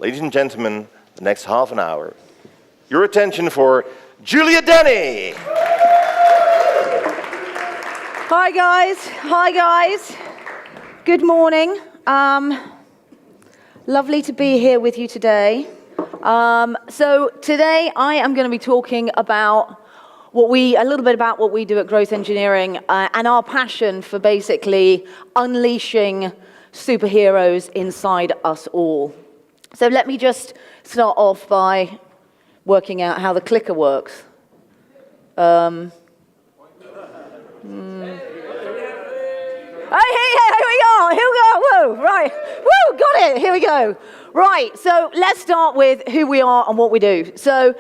ladies and gentlemen, the next half an hour. Your attention for Juliette Denny. Hi guys. Good morning. Lovely to be here with you today. So today I am going to be talking about a little bit about what we do at Growth Engineering and our passion for basically unleashing superheroes inside us all. So let me just start off by working out how the clicker works. Oh, here we are. Whoa, right. Woo, got it. Here we go. Right, so let's start with who we are and what we do. So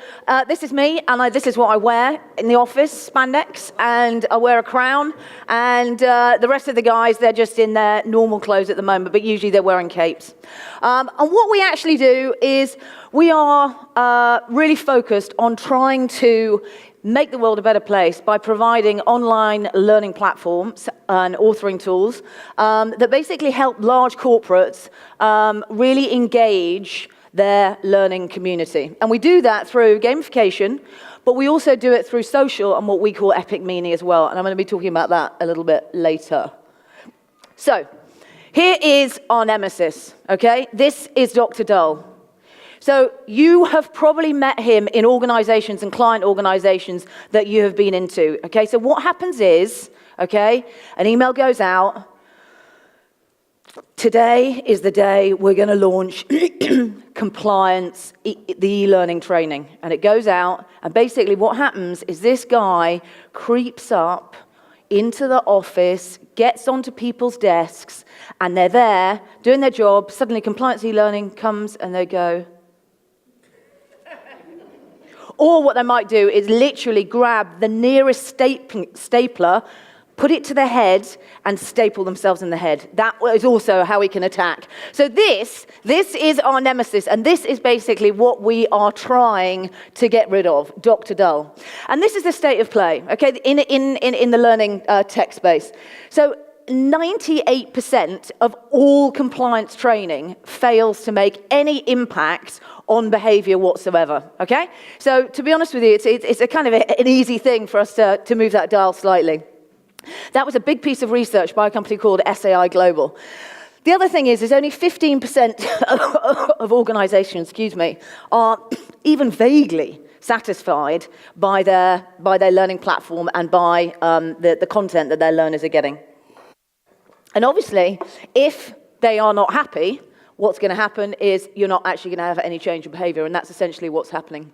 this is me, and this is what I wear in the office, spandex, and I wear a crown. And the rest of the guys, they're just in their normal clothes at the moment, but usually they're wearing capes. And what we actually do is we are really focused on trying to make the world a better place by providing online learning platforms and authoring tools that basically help large corporates really engage their learning community. And we do that through gamification, but we also do it through social and what we call epic meaning as well. And I'm going to be talking about that a little bit later. So here is our nemesis, okay? This is Dr. Dull. So you have probably met him in organizations and client organizations that you have been into, okay? So what happens is, okay, an email goes out. Today is the day we're going to launch compliance, the e-learning training. And it goes out, and basically what happens is this guy creeps up into the office, gets onto people's desks, and they're there doing their job. Suddenly compliance e-learning comes, and they go... Or what they might do is literally grab the nearest stapler, put it to their head, and staple themselves in the head. That is also how we can attack. So this is our nemesis, and this is basically what we are trying to get rid of, Dr. Dull. And this is the state of play, okay, in the learning tech space. So 98% of all compliance training fails to make any impact on behavior whatsoever, okay? So to be honest with you, it's a kind of an easy thing for us to move that dial slightly. That was a big piece of research by a company called SAI Global. The other thing is only 15% of organizations, are even vaguely satisfied by their learning platform and by the content that their learners are getting. And obviously, if they are not happy, what's going to happen is you're not actually going to have any change in behavior, and that's essentially what's happening.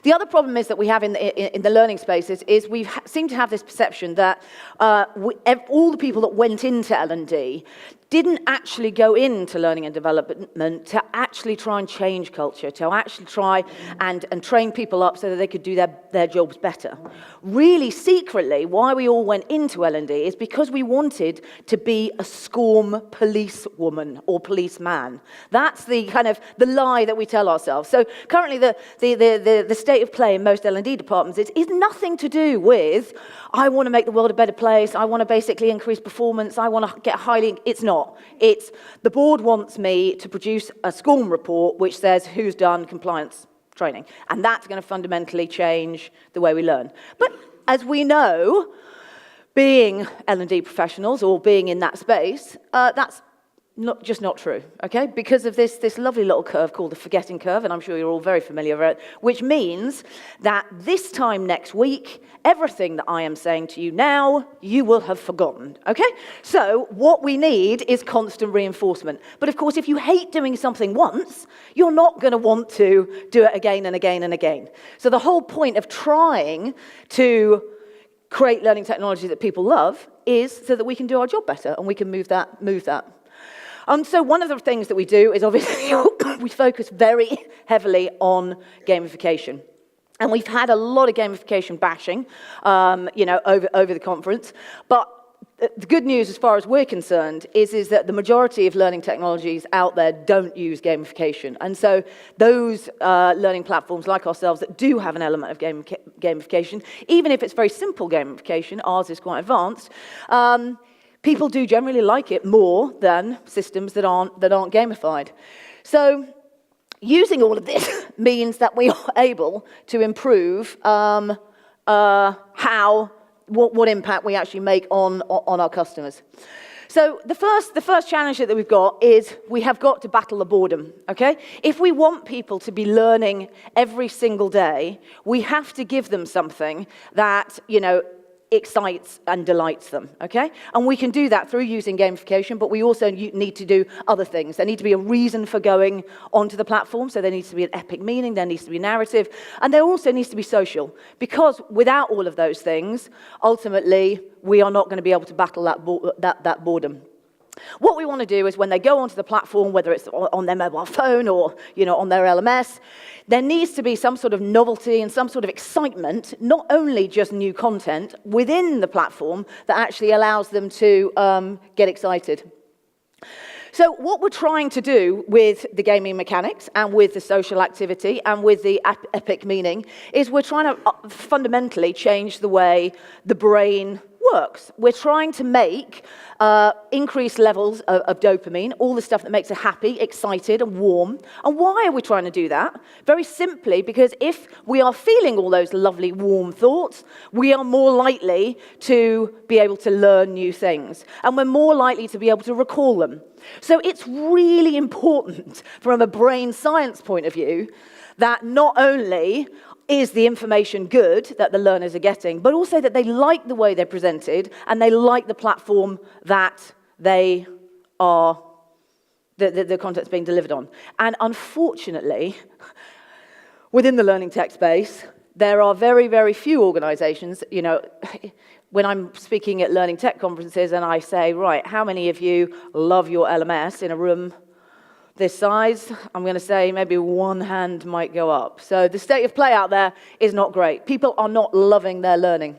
The other problem is that we have in the learning spaces is we seem to have this perception that all the people that went into L&D didn't actually go into learning and development to actually try and change culture, to actually try and train people up so that they could do their jobs better. Really, secretly, why we all went into L&D is because we wanted to be a SCORM policewoman or policeman. That's the kind of the lie that we tell ourselves. So currently, the state of play in most L&D departments is nothing to do with, I want to make the world a better place, I want to basically increase performance, I want to get highly... It's not. It's the board wants me to produce a SCORM report which says who's done compliance training. And that's going to fundamentally change the way we learn. But as we know, being L&D professionals or being in that space, that's not true, okay? Because of this lovely little curve called the forgetting curve, and I'm sure you're all very familiar with it, which means that this time next week, everything that I am saying to you now, you will have forgotten, okay? So what we need is constant reinforcement. But of course, if you hate doing something once, you're not going to want to do it again and again and again. So the whole point of trying to create learning technology that people love is so that we can do our job better and we can move that. So one of the things that we do is obviously we focus very heavily on gamification. And we've had a lot of gamification bashing, over the conference. But the good news, as far as we're concerned, is that the majority of learning technologies out there don't use gamification. And so those learning platforms like ourselves that do have an element of gamification, even if it's very simple gamification, ours is quite advanced, people do generally like it more than systems that aren't gamified. So using all of this means that we are able to improve what impact we actually make on our customers. So the first challenge that we've got is we have got to battle the boredom, okay? If we want people to be learning every single day, we have to give them something that, excites and delights them, okay? And we can do that through using gamification, but we also need to do other things. There needs to be a reason for going onto the platform, so there needs to be an epic meaning, there needs to be narrative, and there also needs to be social, because without all of those things, ultimately, we are not going to be able to battle that boredom. What we want to do is when they go onto the platform, whether it's on their mobile phone or on their LMS, there needs to be some sort of novelty and some sort of excitement, not only just new content within the platform that actually allows them to get excited. So what we're trying to do with the gaming mechanics and with the social activity and with the epic meaning is we're trying to fundamentally change the way the brain works. We're trying to make increased levels of dopamine, all the stuff that makes us happy, excited, and warm. And why are we trying to do that? Very simply, because if we are feeling all those lovely, warm thoughts, we are more likely to be able to learn new things. And we're more likely to be able to recall them. So it's really important from a brain science point of view that not only is the information good that the learners are getting, but also that they like the way they're presented and they like the platform that they are, the content's being delivered on. And unfortunately, within the learning tech space, there are very, very few organizations, when I'm speaking at learning tech conferences and I say, right, how many of you love your LMS in a room this size? I'm going to say maybe one hand might go up. So the state of play out there is not great. People are not loving their learning.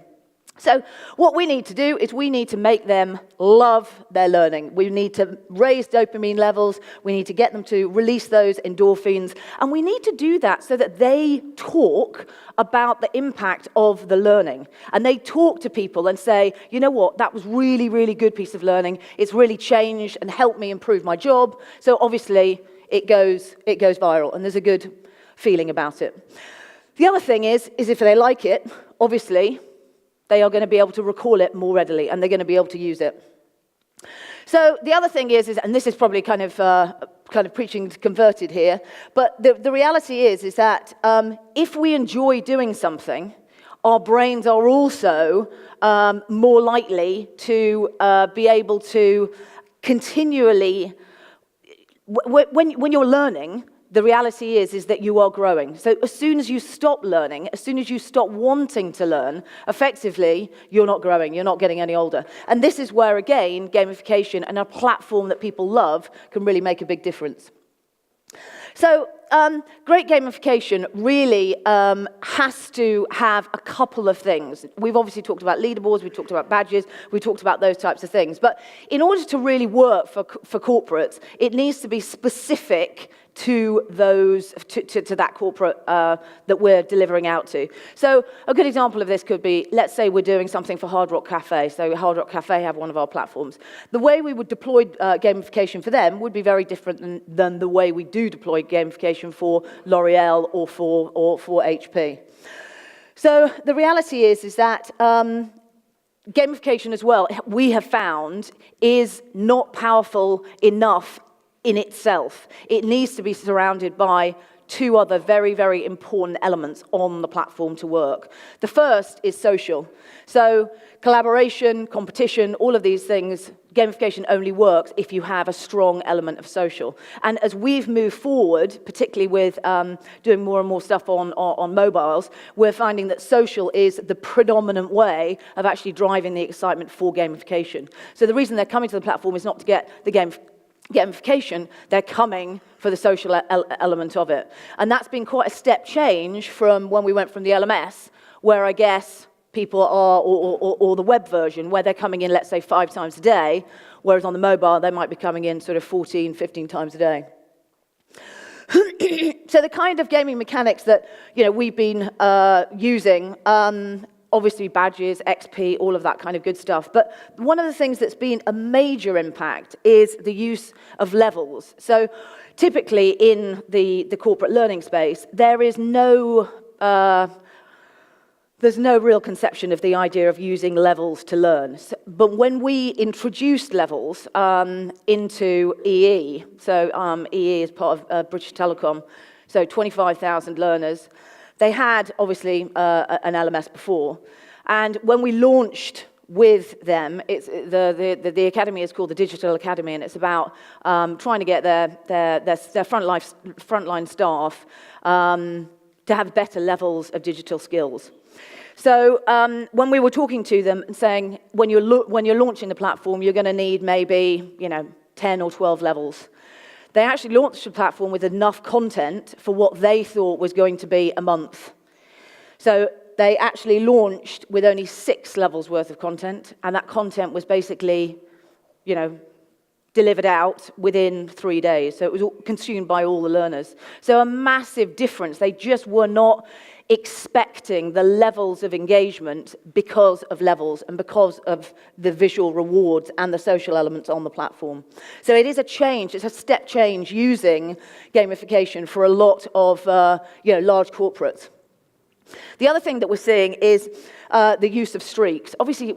So what we need to do is we need to make them love their learning. We need to raise dopamine levels. We need to get them to release those endorphins. And we need to do that so that they talk about the impact of the learning. And they talk to people and say, you know what, that was really, really good piece of learning. It's really changed and helped me improve my job. So obviously it goes viral and there's a good feeling about it. The other thing is if they like it, obviously, they are going to be able to recall it more readily, and they're going to be able to use it. So the other thing is and this is probably kind of preaching to converted here, but the reality is that if we enjoy doing something, our brains are also more likely to be able to continually, when you're learning, the reality is that you are growing. So as soon as you stop learning, as soon as you stop wanting to learn, effectively, you're not growing, you're not getting any older. And this is where, again, gamification and a platform that people love can really make a big difference. So great gamification really has to have a couple of things. We've obviously talked about leaderboards, we've talked about badges, we've talked about those types of things. But in order to really work for corporates, it needs to be specific to those, to that corporate that we're delivering out to. So a good example of this could be, let's say we're doing something for Hard Rock Cafe. So Hard Rock Cafe have one of our platforms. The way we would deploy gamification for them would be very different than the way we do deploy gamification for L'Oreal or for HP. So the reality is that gamification as well, we have found, is not powerful enough in itself. It needs to be surrounded by two other very, very important elements on the platform to work. The first is social. So collaboration, competition, all of these things, gamification only works if you have a strong element of social. And as we've moved forward, particularly with doing more and more stuff on mobiles, we're finding that social is the predominant way of actually driving the excitement for gamification. So the reason they're coming to the platform is not to get the gamification, they're coming for the social element of it. And that's been quite a step change from when we went from the LMS, where I guess people are, or the web version, where they're coming in, let's say, 5 times a day, whereas on the mobile, they might be coming in sort of 14, 15 times a day. So the kind of gaming mechanics that we've been using obviously badges, XP, all of that kind of good stuff. But one of the things that's been a major impact is the use of levels. So typically in the corporate learning space, there's no real conception of the idea of using levels to learn. But when we introduced levels into EE, so EE is part of British Telecom, so 25,000 learners, they had, obviously, an LMS before. And when we launched with them, the academy is called the Digital Academy, and it's about trying to get their frontline staff to have better levels of digital skills. So when we were talking to them and saying, when you're launching the platform, you're going to need maybe 10 or 12 levels. They actually launched the platform with enough content for what they thought was going to be a month. So they actually launched with only 6 levels worth of content, and that content was basically, delivered out within 3 days. So it was consumed by all the learners. So a massive difference. They just were not expecting the levels of engagement because of levels and because of the visual rewards and the social elements on the platform. So it is a change, it's a step change using gamification for a lot of large corporates. The other thing that we're seeing is the use of streaks. Obviously,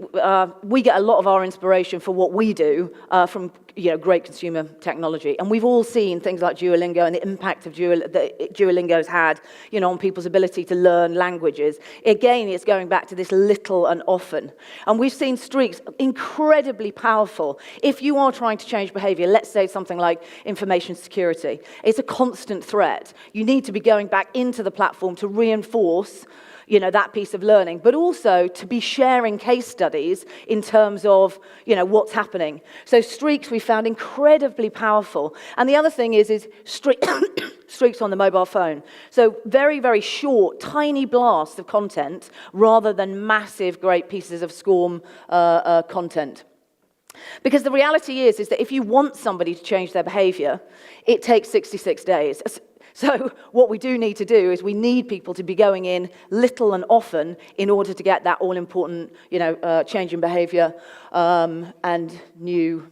we get a lot of our inspiration for what we do from great consumer technology. And we've all seen things like Duolingo and the impact of that Duolingo's had on people's ability to learn languages. Again, it's going back to this little and often. And we've seen streaks incredibly powerful. If you are trying to change behavior, let's say something like information security, it's a constant threat. You need to be going back into the platform to reinforce that piece of learning, but also to be sharing case studies in terms of, what's happening. So streaks we found incredibly powerful. And the other thing is streaks on the mobile phone. So very, very short, tiny blasts of content rather than massive, great pieces of SCORM content. Because the reality is that if you want somebody to change their behavior, it takes 66 days. So what we do need to do is we need people to be going in little and often in order to get that all-important, change in behavior and new.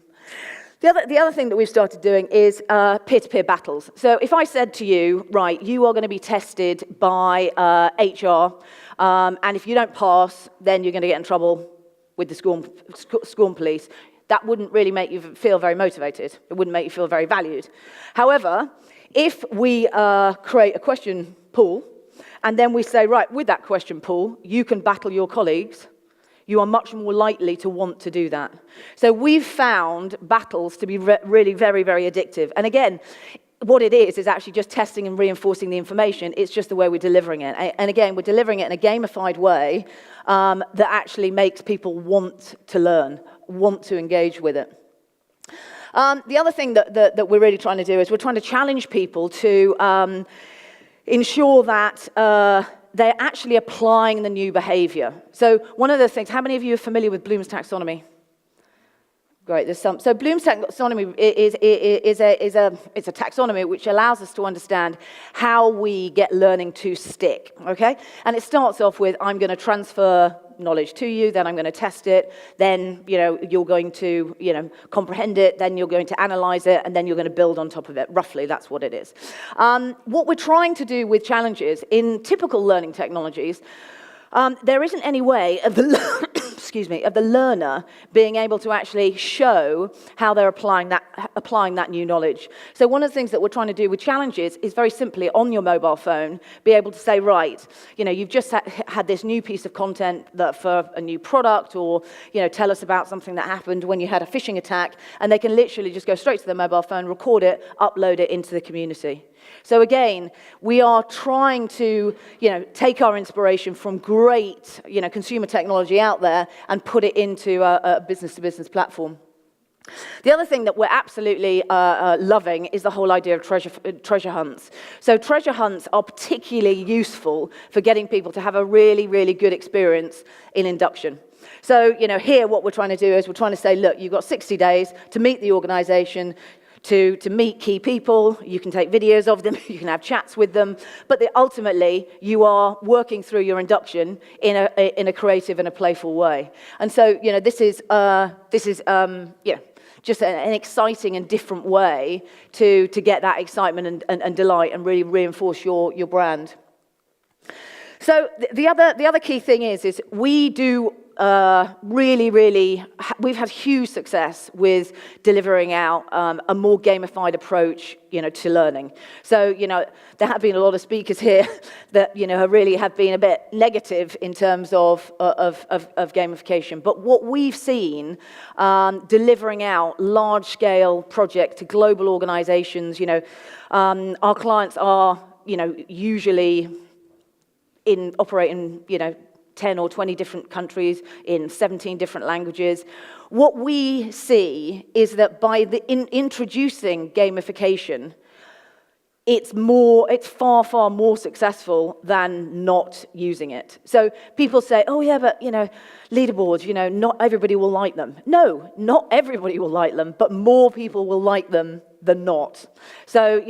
The other thing that we've started doing is peer-to-peer battles. So if I said to you, right, you are going to be tested by HR, and if you don't pass, then you're going to get in trouble with the SCORM police, that wouldn't really make you feel very motivated. It wouldn't make you feel very valued. However, if we create a question pool, and then we say, right, with that question pool, you can battle your colleagues, you are much more likely to want to do that. So we've found battles to be really very, very addictive. And again, what it is actually just testing and reinforcing the information. It's just the way we're delivering it. And again, we're delivering it in a gamified way that actually makes people want to learn, want to engage with it. The other thing that we're really trying to do is we're trying to challenge people to ensure that they're actually applying the new behavior. So one of the things, how many of you are familiar with Bloom's taxonomy? Great, there's some. So Bloom's taxonomy is a taxonomy which allows us to understand how we get learning to stick, okay? And it starts off with, I'm going to transfer knowledge to you, then I'm going to test it, then you're going to comprehend it, then you're going to analyze it, and then you're going to build on top of it. Roughly, that's what it is. What we're trying to do with challenges in typical learning technologies, there isn't any way of the learner being able to actually show how they're applying that new knowledge. So one of the things that we're trying to do with challenges is very simply on your mobile phone, be able to say, right, you've just had this new piece of content that for a new product, or tell us about something that happened when you had a phishing attack, and they can literally just go straight to their mobile phone, record it, upload it into the community. So again, we are trying to, take our inspiration from great, consumer technology out there and put it into a business-to-business platform. The other thing that we're absolutely loving is the whole idea of treasure hunts. So treasure hunts are particularly useful for getting people to have a really, really good experience in induction. So, here what we're trying to do is we're trying to say, look, you've got 60 days to meet the organization, to meet key people. You can take videos of them, you can have chats with them, but ultimately you are working through your induction in a creative and a playful way. And so, this is just an exciting and different way to get that excitement and delight and really reinforce your brand. So the other key thing is we do we've had huge success with delivering out a more gamified approach, to learning. So, there have been a lot of speakers here that, really have been a bit negative in terms of gamification. But what we've seen delivering out large-scale projects to global organizations, our clients are, usually operate in, 10 or 20 different countries in 17 different languages. What we see is that by introducing gamification, it's far, far more successful than not using it. So people say, oh yeah, but leaderboards, not everybody will like them. No, not everybody will like them, but more people will like them than not. So,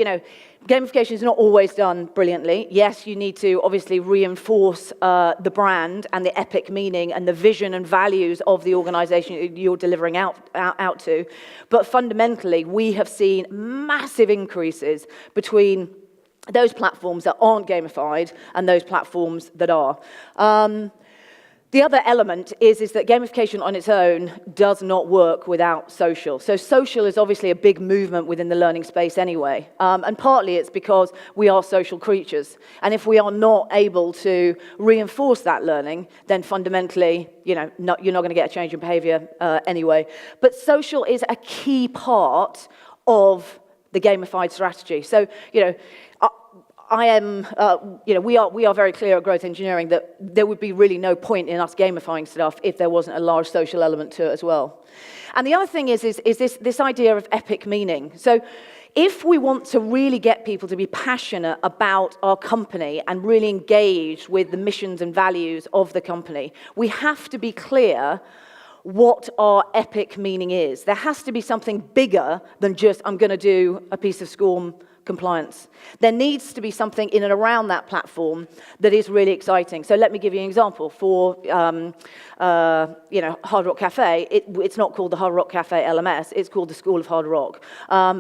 gamification is not always done brilliantly. Yes, you need to obviously reinforce the brand and the epic meaning and the vision and values of the organization you're delivering out to. But fundamentally, we have seen massive increases between those platforms that aren't gamified and those platforms that are. The other element is that gamification on its own does not work without social. So social is obviously a big movement within the learning space anyway. And partly it's because we are social creatures. And if we are not able to reinforce that learning, then fundamentally, you're not going to get a change in behavior anyway. But social is a key part of the gamified strategy. So, we are very clear at Growth Engineering that there would be really no point in us gamifying stuff if there wasn't a large social element to it as well. And the other thing is this idea of epic meaning. So if we want to really get people to be passionate about our company and really engaged with the missions and values of the company, we have to be clear what our epic meaning is. There has to be something bigger than just, I'm going to do a piece of SCORM compliance. There needs to be something in and around that platform that is really exciting. So let me give you an example. For Hard Rock Cafe, it's not called the Hard Rock Cafe LMS, it's called the School of Hard Rock.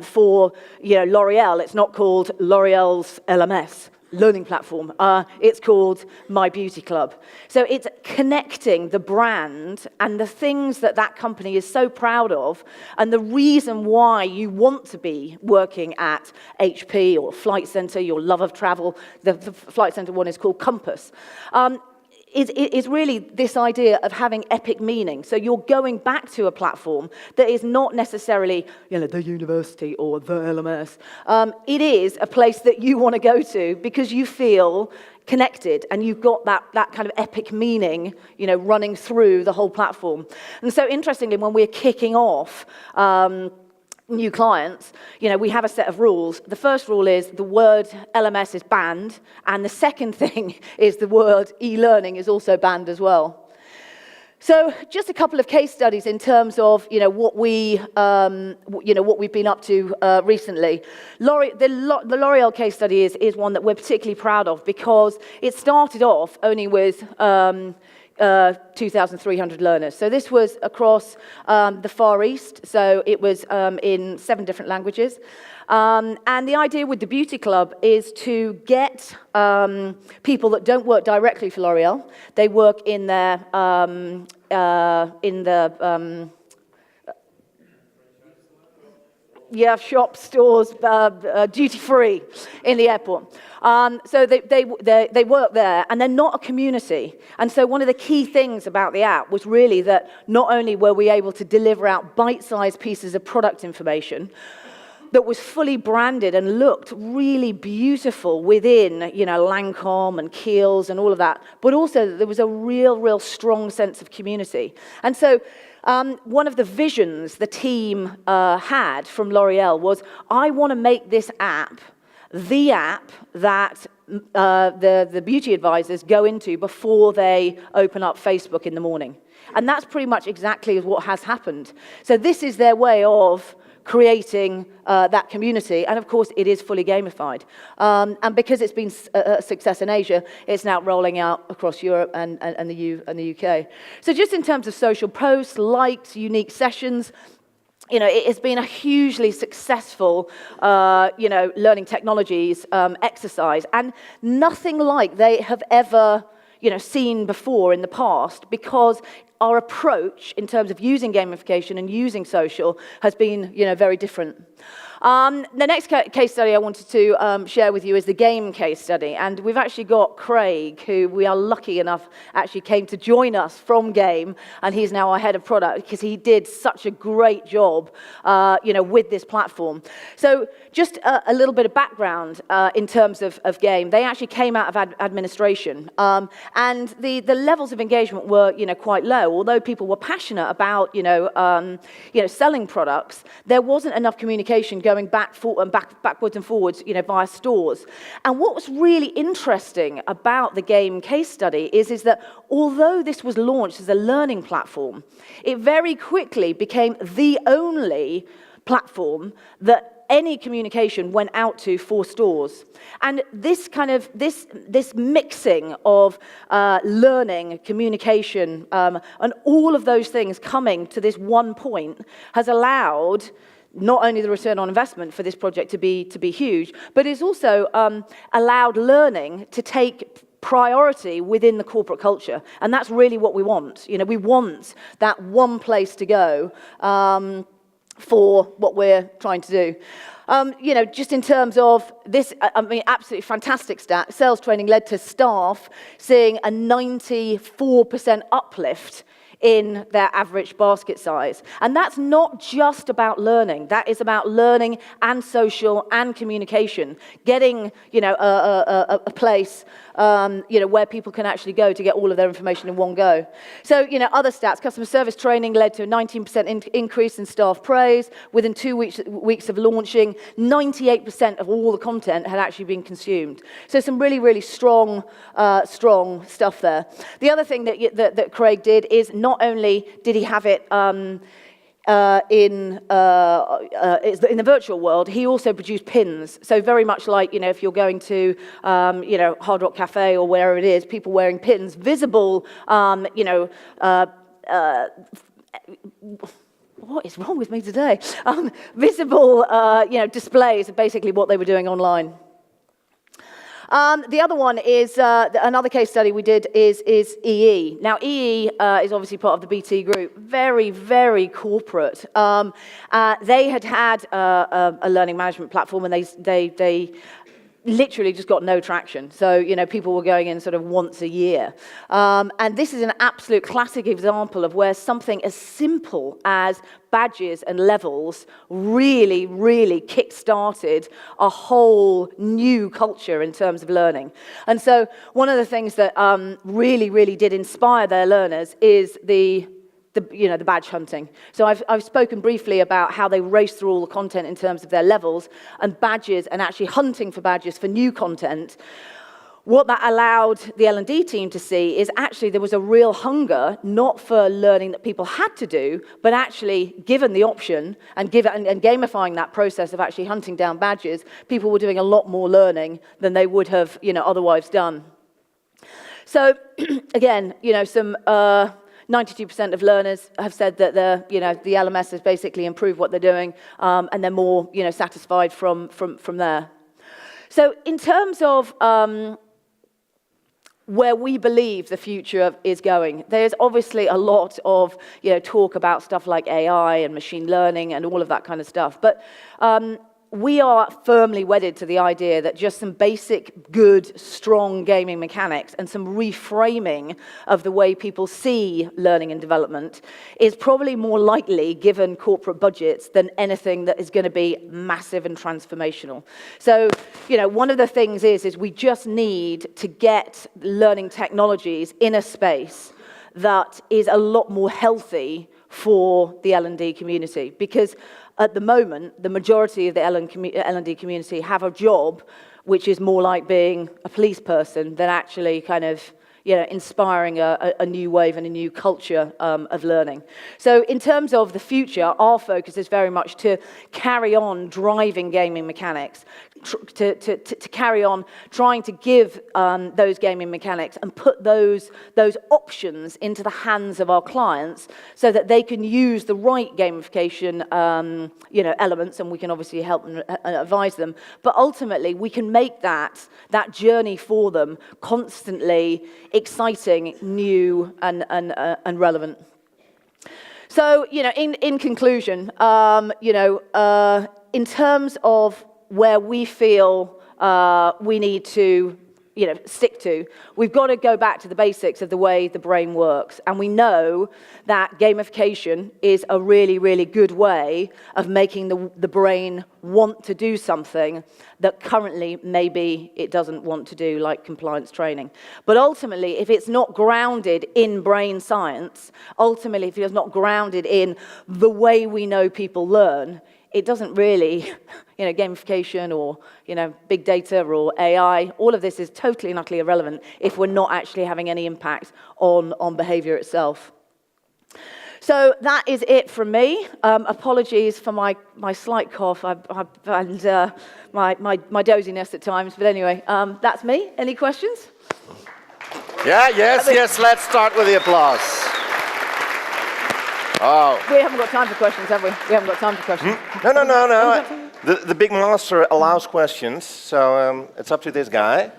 For L'Oreal, it's not called L'Oreal's LMS. Learning platform. It's called My Beauty Club. So it's connecting the brand and the things that company is so proud of, and the reason why you want to be working at HP or Flight Centre, your love of travel. The Flight Centre one is called Compass. Is really this idea of having epic meaning. So you're going back to a platform that is not necessarily, the university or the LMS. It is a place that you want to go to because you feel connected and you've got that kind of epic meaning, running through the whole platform. And so interestingly, when we're kicking off new clients, we have a set of rules. The first rule is the word LMS is banned, and the second thing is the word e-learning is also banned as well. So just a couple of case studies in terms of what we've been up to recently. The L'Oreal case study is one that we're particularly proud of because it started off only with 2,300 learners. So this was across the Far East, so it was in 7 different languages. And the idea with the Beauty Club is to get people that don't work directly for L'Oreal. They work in their shops, stores, duty-free in the airport. So they work there, and they're not a community. And so one of the key things about the app was really that not only were we able to deliver out bite-sized pieces of product information that was fully branded and looked really beautiful within, Lancome and Kiehl's and all of that, but also there was a real strong sense of community. And so one of the visions the team had from L'Oreal was, I want to make this app the app that the beauty advisors go into before they open up Facebook in the morning. And that's pretty much exactly what has happened. So this is their way of creating that community. And of course, it is fully gamified. And because it's been a success in Asia, it's now rolling out across Europe and the UK. So just in terms of social posts, likes, unique sessions, it has been a hugely successful, learning technologies exercise, and nothing like they have ever, seen before in the past, because our approach in terms of using gamification and using social has been, very different. The next case study I wanted to share with you is the game case study, and we've actually got Craig, who we are lucky enough actually came to join us from Game, and he's now our head of product because he did such a great job, with this platform. So just a little bit of background in terms of Game. They actually came out of administration, and the levels of engagement were, quite low. Although people were passionate about, selling products, there wasn't enough communication going backwards and forwards, via stores. And what was really interesting about the Game case study is that although this was launched as a learning platform, it very quickly became the only platform that any communication went out to for stores. And this mixing of learning, communication, and all of those things coming to this one point has allowed not only the return on investment for this project to be huge, but it's also allowed learning to take priority within the corporate culture. And that's really what we want. We want that one place to go for what we're trying to do. Just in terms of this, absolutely fantastic stat. Sales training led to staff seeing a 94% uplift in their average basket size. And that's not just about learning. That is about learning and social and communication. Getting, a place, where people can actually go to get all of their information in one go. So, other stats, customer service training led to a 19% increase in staff praise. Within 2 weeks of launching, 98% of all the content had actually been consumed. So some really, really strong stuff there. The other thing that Craig did is not only did he have it in the virtual world, he also produced pins. So very much like, if you're going to, Hard Rock Cafe or wherever it is, people wearing pins, visible, what is wrong with me today? Visible, displays of basically what they were doing online. The other one is, another case study we did is EE. Now, EE is obviously part of the BT group, very, very corporate. They had a learning management platform, and they literally just got no traction. So, people were going in sort of once a year. And this is an absolute classic example of where something as simple as badges and levels really, really kick-started a whole new culture in terms of learning. And so one of the things that really, really did inspire their learners is the badge hunting. So I've spoken briefly about how they raced through all the content in terms of their levels and badges, and actually hunting for badges for new content. What that allowed the L&D team to see is actually there was a real hunger, not for learning that people had to do, but actually given the option and gamifying that process of actually hunting down badges, people were doing a lot more learning than they would have, otherwise done. So again, some 92% of learners have said that the LMS has basically improved what they're doing, and they're more, satisfied from there. So in terms of where we believe the future is going, there's obviously a lot of talk about stuff like AI and machine learning and all of that kind of stuff. But we are firmly wedded to the idea that just some basic, good, strong gaming mechanics and some reframing of the way people see learning and development is probably more likely, given corporate budgets, than anything that is going to be massive and transformational. So, one of the things is we just need to get learning technologies in a space that is a lot more healthy for the L&D community, because at the moment, the majority of the L&D community have a job which is more like being a police person than actually kind of, inspiring a new wave and a new culture of learning. So in terms of the future, our focus is very much to carry on driving gaming mechanics, to carry on trying to give those gaming mechanics and put those options into the hands of our clients so that they can use the right gamification elements, and we can obviously help and advise them. But ultimately, we can make that journey for them constantly exciting, new, and relevant. So, in conclusion, in terms of where we feel we need to stick to, we've got to go back to the basics of the way the brain works. And we know that gamification is a really, really good way of making the brain want to do something that currently maybe it doesn't want to do, like compliance training. But ultimately, if it's not grounded in brain science, ultimately, if it's not grounded in the way we know people learn, it doesn't really, gamification or, big data or AI, all of this is totally and utterly irrelevant if we're not actually having any impact on behavior itself. So that is it from me. Apologies for my slight cough and my doziness at times, but anyway, that's me. Any questions? Yeah, yes, let's start with the applause. Oh. We haven't got time for questions, have we? We haven't got time for questions. No. The big master allows questions, so it's up to this guy.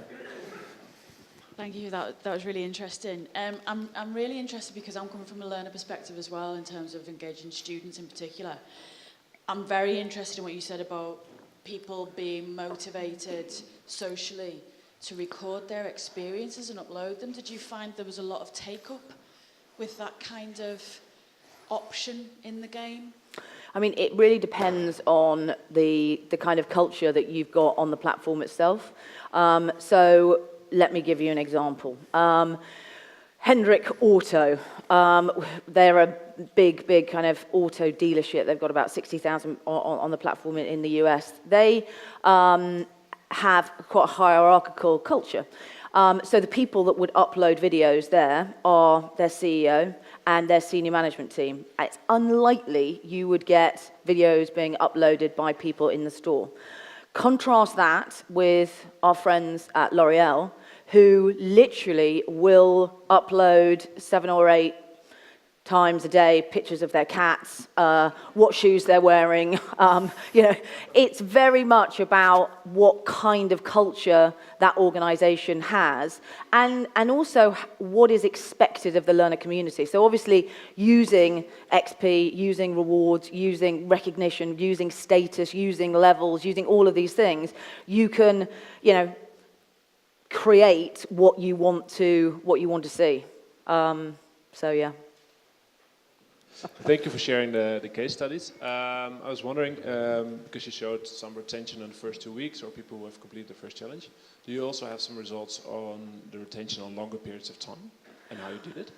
Thank you. That was really interesting. I'm really interested because I'm coming from a learner perspective as well in terms of engaging students in particular. I'm very interested in what you said about people being motivated socially to record their experiences and upload them. Did you find there was a lot of take-up with that kind of option in the game? I mean, it really depends on the kind of culture that you've got on the platform itself. So let me give you an example. Hendrick Auto, they're a big kind of auto dealership. They've got about 60,000 on the platform in the US. They have quite a hierarchical culture. So the people that would upload videos there are their CEO and their senior management team. It's unlikely you would get videos being uploaded by people in the store. Contrast that with our friends at L'Oreal, who literally will upload 7 or 8 times a day pictures of their cats, what shoes they're wearing. It's very much about what kind of culture that organization has and also what is expected of the learner community. So obviously using XP, using rewards, using recognition, using status, using levels, using all of these things, you can, create what you want to see. So yeah. Thank you for sharing the case studies. I was wondering, because you showed some retention in the first 2 weeks, or people who have completed the first challenge, do you also have some results on the retention on longer periods of time and how you did it?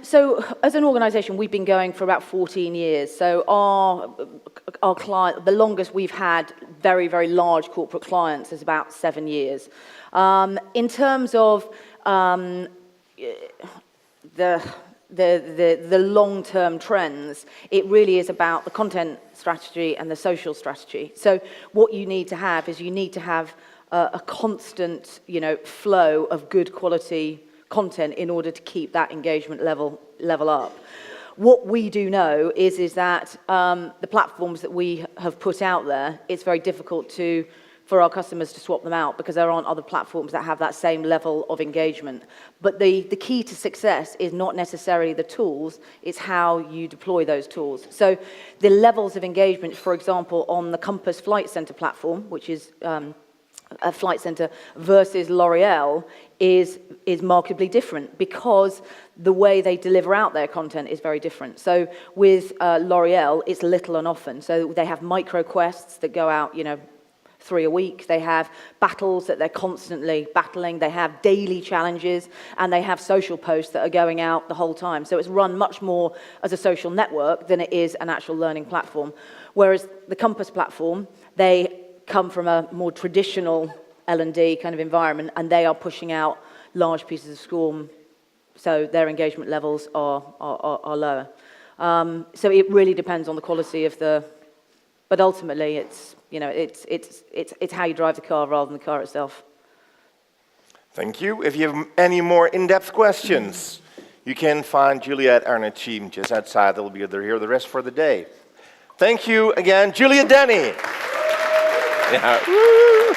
So as an organization, we've been going for about 14 years. So our client, the longest we've had very, very large corporate clients is about 7 years. In terms of the long-term trends, it really is about the content strategy and the social strategy. So what you need to have is a constant, flow of good quality content in order to keep that engagement level up. What we do know is that the platforms that we have put out there, it's very difficult for our customers to swap them out because there aren't other platforms that have that same level of engagement. But the key to success is not necessarily the tools, it's how you deploy those tools. So the levels of engagement, for example, on the Compass Flight Center platform, which is a flight center versus L'Oreal, is markedly different because the way they deliver out their content is very different. So with L'Oreal, it's little and often. So they have micro quests that go out, 3 a week. They have battles that they're constantly battling. They have daily challenges, and they have social posts that are going out the whole time. So it's run much more as a social network than it is an actual learning platform. Whereas the Compass platform, they come from a more traditional L&D kind of environment, and they are pushing out large pieces of swarm, so their engagement levels are lower. So it really depends on the quality of the, but ultimately it's, you know, it's how you drive the car rather than the car itself. Thank you. If you have any more in-depth questions, you can find Juliette and her team just outside. They'll be here the rest for the day. Thank you again, Juliette Denny. Yeah. Woo.